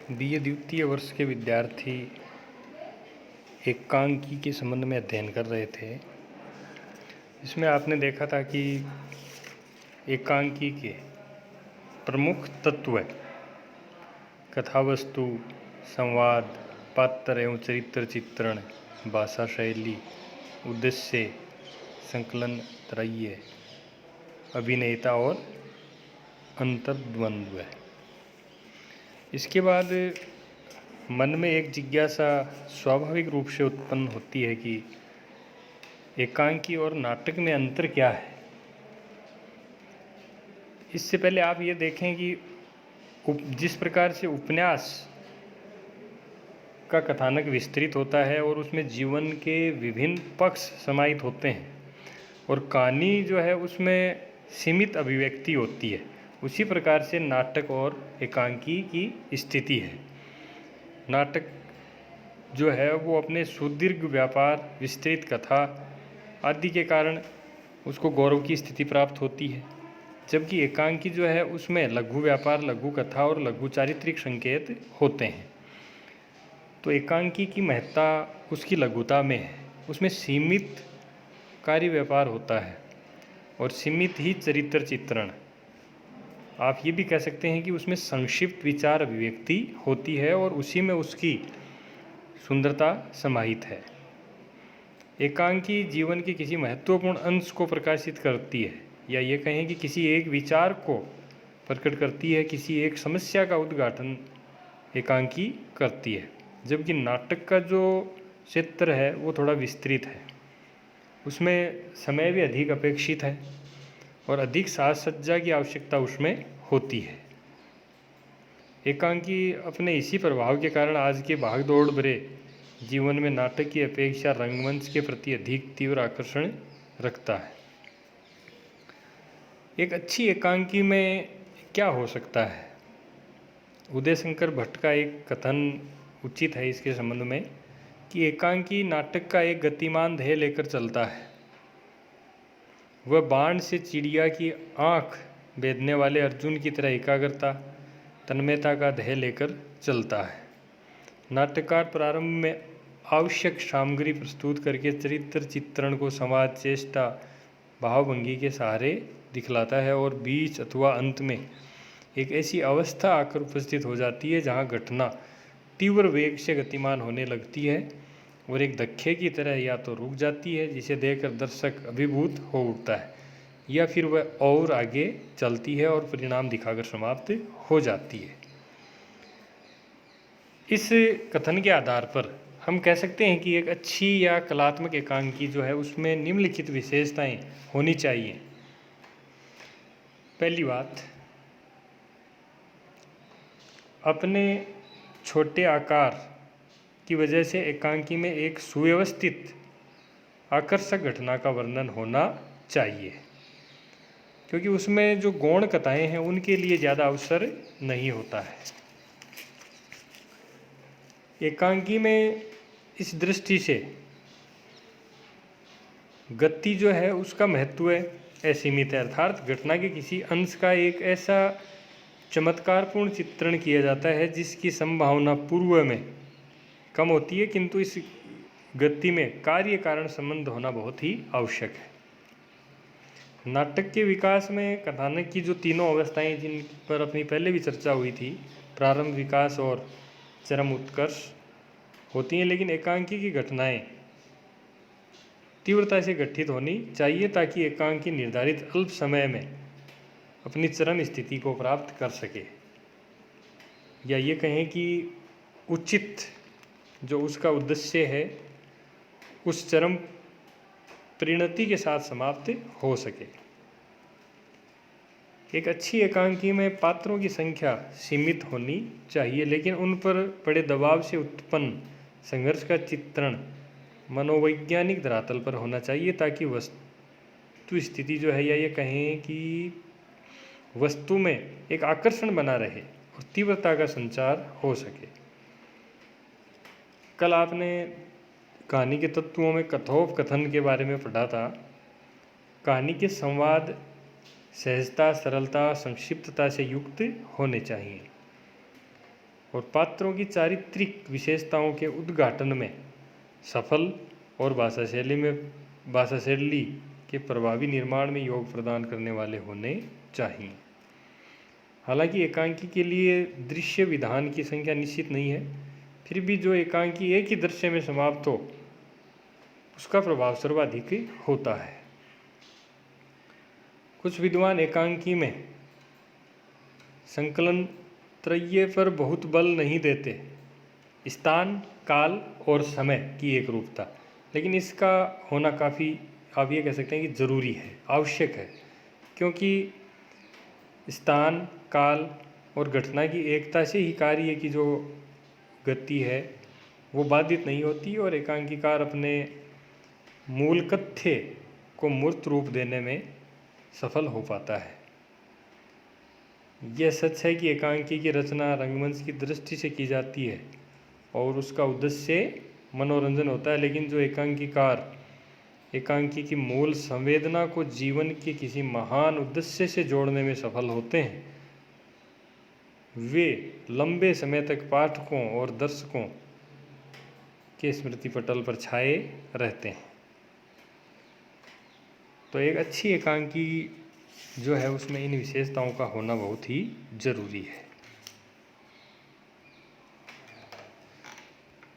BA द्वितीय वर्ष के विद्यार्थी एकांकी के संबंध में अध्ययन कर रहे थे। इसमें आपने देखा था कि एकांकी के प्रमुख तत्व कथावस्तु, संवाद, पात्र एवं चरित्र चित्रण, भाषा शैली, उद्देश्य, संकलन त्रय्य, अभिनेता और अंतर्द्वंद्व। इसके बाद मन में एक जिज्ञासा स्वाभाविक रूप से उत्पन्न होती है कि एकांकी और नाटक में अंतर क्या है। इससे पहले आप ये देखें कि जिस प्रकार से उपन्यास का कथानक विस्तृत होता है और उसमें जीवन के विभिन्न पक्ष समाहित होते हैं और कहानी जो है उसमें सीमित अभिव्यक्ति होती है, उसी प्रकार से नाटक और एकांकी की स्थिति है। नाटक जो है वो अपने सुदीर्घ व्यापार, विस्तृत कथा आदि के कारण उसको गौरव की स्थिति प्राप्त होती है, जबकि एकांकी जो है उसमें लघु व्यापार, लघु कथा और लघु चारित्रिक संकेत होते हैं। तो एकांकी की महत्ता उसकी लघुता में है, उसमें सीमित कार्य व्यापार होता है और सीमित ही चरित्र चित्रण। आप ये भी कह सकते हैं कि उसमें संक्षिप्त विचार अभिव्यक्ति होती है और उसी में उसकी सुंदरता समाहित है। एकांकी जीवन के किसी महत्वपूर्ण अंश को प्रकाशित करती है, या ये कहें कि किसी एक विचार को प्रकट करती है, किसी एक समस्या का उद्घाटन एकांकी करती है। जबकि नाटक का जो क्षेत्र है वो थोड़ा विस्तृत है, उसमें समय भी अधिक अपेक्षित है और अधिक साज सज्जा की आवश्यकता उसमें होती है। एकांकी अपने इसी प्रभाव के कारण आज के भागदौड़ भरे जीवन में नाटक की अपेक्षा रंगमंच के प्रति अधिक तीव्र आकर्षण रखता है। एक अच्छी एकांकी में क्या हो सकता है? उदय शंकर भट्ट का एक कथन उचित है इसके संबंध में कि एकांकी नाटक का एक गतिमान ध्येय लेकर चलता है। वह बाण से चिड़िया की आँख बेधने वाले अर्जुन की तरह एकाग्रता, तन्मयता का ध्येय लेकर चलता है। नाट्यकार प्रारंभ में आवश्यक सामग्री प्रस्तुत करके चरित्र चित्रण को संवाद, चेष्टा, भावभंगी के सहारे दिखलाता है और बीच अथवा अंत में एक ऐसी अवस्था आकर उपस्थित हो जाती है जहाँ घटना तीव्र वेग से गतिमान होने लगती है और एक धक्के की तरह या तो रुक जाती है, जिसे देखकर दर्शक अभिभूत हो उठता है, या फिर वह और आगे चलती है और परिणाम दिखाकर समाप्त हो जाती है। इस कथन के आधार पर हम कह सकते हैं कि एक अच्छी या कलात्मक एकांकी जो है उसमें निम्नलिखित विशेषताएं होनी चाहिए। पहली बात, अपने छोटे आकार की वजह से एकांकी में एक सुव्यवस्थित आकर्षक घटना का वर्णन होना चाहिए, क्योंकि उसमें जो गौण कथाएं हैं उनके लिए ज़्यादा अवसर नहीं होता है। एकांकी में इस दृष्टि से गति जो है उसका महत्व असीमित है, अर्थात घटना के किसी अंश का एक ऐसा चमत्कारपूर्ण चित्रण किया जाता है जिसकी संभावना पूर्व में कम होती है, किंतु इस गति में कार्य कारण संबंध होना बहुत ही आवश्यक है। नाटक के विकास में कथानक की जो तीनों अवस्थाएं जिन पर अपनी पहले भी चर्चा हुई थी, प्रारंभ, विकास और चरम उत्कर्ष होती हैं, लेकिन एकांकी की घटनाएं तीव्रता से गठित होनी चाहिए ताकि एकांकी निर्धारित अल्प समय में अपनी चरम स्थिति को प्राप्त कर सके, या ये कहें कि उचित जो उसका उद्देश्य है उस चरम परिणति के साथ समाप्त हो सके। एक अच्छी एकांकी में पात्रों की संख्या सीमित होनी चाहिए, लेकिन उन पर पड़े दबाव से उत्पन्न संघर्ष का चित्रण मनोवैज्ञानिक धरातल पर होना चाहिए ताकि वस्तु स्थिति जो है, या ये कहें कि वस्तु में एक आकर्षण बना रहे और तीव्रता का संचार हो सके। कल आपने कहानी के तत्वों में कथोपकथन के बारे में पढ़ा था। कहानी के संवाद सहजता, सरलता, संक्षिप्तता से युक्त होने चाहिए। और पात्रों की चारित्रिक विशेषताओं के उद्घाटन में सफल और भाषा शैली के प्रभावी निर्माण में योग प्रदान करने वाले होने चाहिए। हालांकि एकांकी के लिए दृश्य विधान की संख्या निश्चित नहीं है, फिर भी जो एकांकी एक ही दृश्य में समाप्त हो उसका प्रभाव सर्वाधिक होता है। कुछ विद्वान एकांकी में संकलन त्रय पर बहुत बल नहीं देते, स्थान, काल और समय की एक रूपता, लेकिन इसका होना काफ़ी, आप ये कह सकते हैं कि ज़रूरी है, आवश्यक है, क्योंकि स्थान, काल और घटना की एकता से ही कार्य की जो गति है वो बाधित नहीं होती और एकांकीकार अपने मूल कथ्य को मूर्त रूप देने में सफल हो पाता है। यह सच है कि एकांकी की रचना रंगमंच की दृष्टि से की जाती है और उसका उद्देश्य मनोरंजन होता है, लेकिन जो एकांकीकार एकांकी की मूल संवेदना को जीवन के किसी महान उद्देश्य से जोड़ने में सफल होते हैं, वे लंबे समय तक पाठकों और दर्शकों के स्मृति पटल पर छाए रहते हैं। तो एक अच्छी एकांकी जो है उसमें इन विशेषताओं का होना बहुत ही जरूरी है।